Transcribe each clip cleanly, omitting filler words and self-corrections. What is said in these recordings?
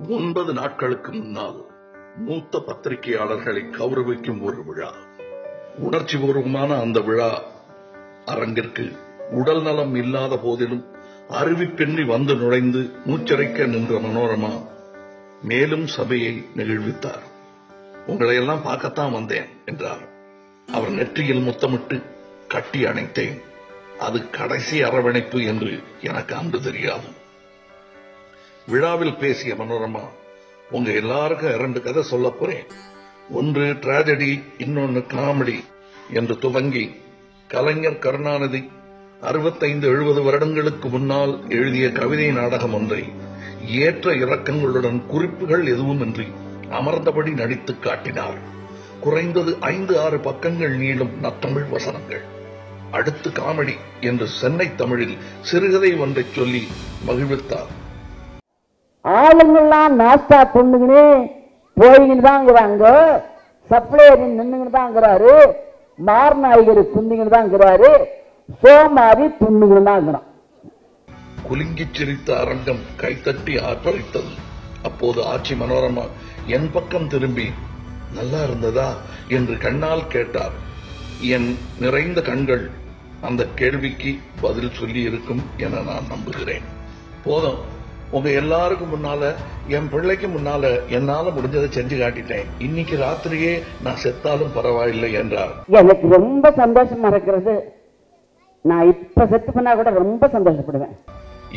9 நாட்களுக்கு முன்னால் மூத்த பத்திரிகையாளர்களை கௌரவிக்கும் ஒரு விழா. உணர்ச்சிபூர்வமான அந்த விழா அரங்கிற்கு உடல் நலம் இல்லாத போதிலும் அறிவிப்பின்றி வந்து நுழைந்து மூச்சரைக்க நின்ற மனோரமா மேலும் சபையை நெகிழ்வித்தார். உங்களை எல்லாம் பார்க்கத்தான் வந்தேன் என்றார். அவர் நெற்றியில் முத்தமிட்டு கட்டி அணைத்தேன். அது கடைசி அரவணைப்பு என்று எனக்கு அன்று தெரியாது. விழாவில் பேசிய மனோரமா, உங்க எல்லாருக்கும் 2 கதை சொல்ல போறேன். ஒன்று டிராஜடி, இன்னொன்னு காமெடி என்று துவங்கி கலைஞர் கருணாநிதி 65-70 வருடங்களுக்கு முன்னால் எழுதிய கவிதை நாடகம் ஒன்றை ஏற்ற இறக்கங்களுடன் குறிப்புகள் எதுவுமின்றி அமர்ந்தபடி நடித்து காட்டினார். குறைந்தது 5-6 பக்கங்கள் நீளும் நத்தமிழ் வசனங்கள். அடுத்து காமெடி என்று சென்னை தமிழில் சிறுகதை ஒன்றை சொல்லி மகிழ்வித்தார். ஆளுங்கள்லாம் நாஸ்டா பொண்ணுங்கன்னு போயின்னு தாங்கிறாங்க, சப்ளையர் நின்னுங்கன்னு தாங்கிறாரு, மார்நாயகர் துண்டிங்கன்னு தாங்கிறாரு, சோமாரி துண்ணுங்கன்னு தாங்கிறான். குலுங்கி சிரித்த அரங்கம் கைத்தட்டி ஆர்ப்பரித்தது. அப்போது ஆட்சி மனோரமா என் பக்கம் திரும்பி, நல்லா இருந்ததா என்று கண்ணால் கேட்டார். என் நிறைந்த கண்கள் அந்த கேள்விக்கு பதில் சொல்லி இருக்கும் என நான் நம்புகிறேன். போதும், உங்க எல்லாருக்கும் முன்னால, என் பிள்ளைக்கு முன்னால என்னால முடிஞ்சதை செஞ்சு காட்டிட்டேன். இன்னைக்கு ராத்திரியே நான் செத்தாலும் பரவாயில்லை என்றார். எனக்கு ரொம்ப சந்தோஷமா இருக்கிறது. நான் இப்ப செத்து பண்ணா கூட ரொம்ப சந்தோஷப்படுவேன்.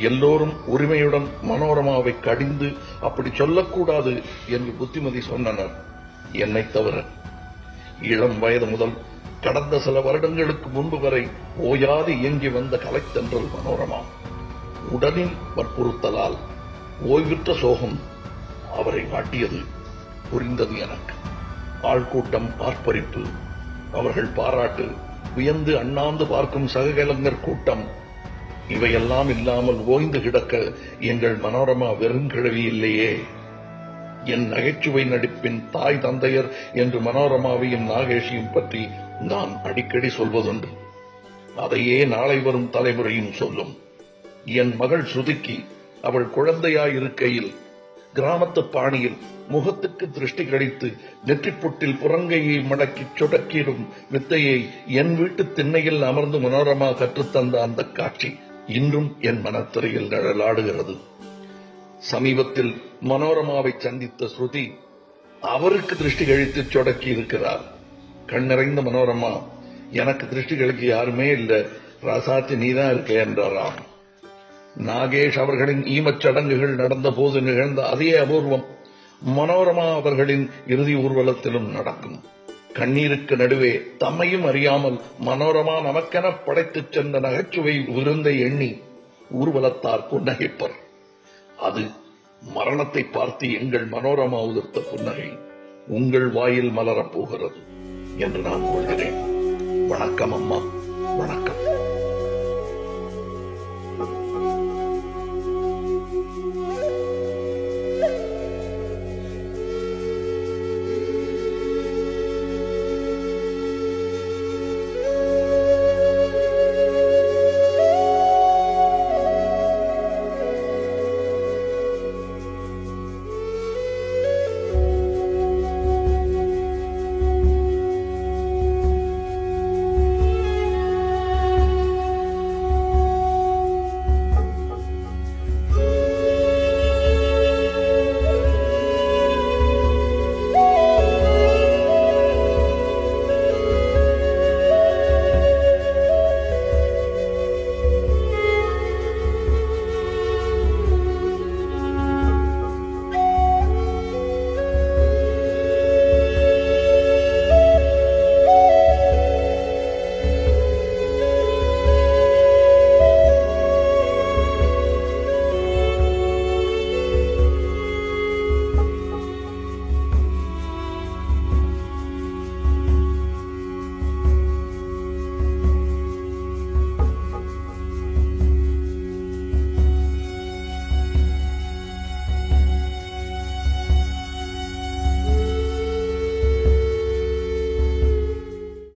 எல்லோரும் உரிமையுடன் மனோரமாவை கடிந்து அப்படி சொல்லக்கூடாது என்று புத்திமதி சொன்னனர், என்னை தவிர. இளம் வயது முதல் கடந்த சில வருடங்களுக்கு முன்பு வரை ஓயாது இயங்கி வந்த கலைத்தென்றல் மனோரமா. உடலில் வற்புறுத்தலால் ஓய்வுற்ற சோகம் அவரை வாட்டியது. புரிந்தது எனக்கு. ஆள்கூட்டம், ஆர்ப்பரிப்பு, அவர்கள் பாராட்டு, வியந்து அண்ணாந்து பார்க்கும் சககலைஞர் கூட்டம், இவையெல்லாம் இல்லாமல் ஓய்ந்து கிடக்க எங்கள் மனோரமா வெறுங்கிழவி இல்லையே. என் நகைச்சுவை நடிப்பின் தாய் தந்தையர் என்று மனோரமாவையும் நாகேஷையும் பற்றி நான் அடிக்கடி சொல்வதுண்டு. அதையே நாளை வரும் தலைமுறையும் சொல்லும். என் மகள் ஸ்ருதிக்கு அவள் குழந்தையாயிருக்கையில் கிராமத்து பாணியில் முகத்துக்கு திருஷ்டி கழித்து நெற்றிப்புட்டில் புறங்கையை மடக்கி சொடக்கிடும் வித்தையை என் வீட்டு திண்ணையில் அமர்ந்து மனோரமா கற்றுத்தந்த அந்த காட்சி இன்றும் என் மனத்திரையில் நிழலாடுகிறது. சமீபத்தில் மனோரமாவை சந்தித்த ஸ்ருதி அவருக்கு திருஷ்டி கழித்து சொடக்கி இருக்கிறார். கண்ணிறைந்த மனோரமா, எனக்கு திருஷ்டி கழிக்க யாருமே இல்லை, ராசாத்தி நீதான் இருக்க என்றாராம். நாகேஷ் அவர்களின் ஈமச்சடங்குகள் நடந்த போது நிகழ்ந்த அதே அபூர்வம் மனோரமா அவர்களின் இறுதி ஊர்வலத்திலும் நடக்கும். கண்ணீருக்கு நடுவே தம்மையும் அறியாமல் மனோரமா நமக்கென படைத்துச் சென்ற நகைச்சுவை விருந்தை எண்ணி ஊர்வலத்தார் புன்னகைப்பர். அது மரணத்தை பார்த்து எங்கள் மனோரமா உதிர்த்த புன்னகை உங்கள் வாயில் மலரப் போகிறது என்று நான் கொள்கிறேன். வணக்கம் அம்மா, வணக்கம்.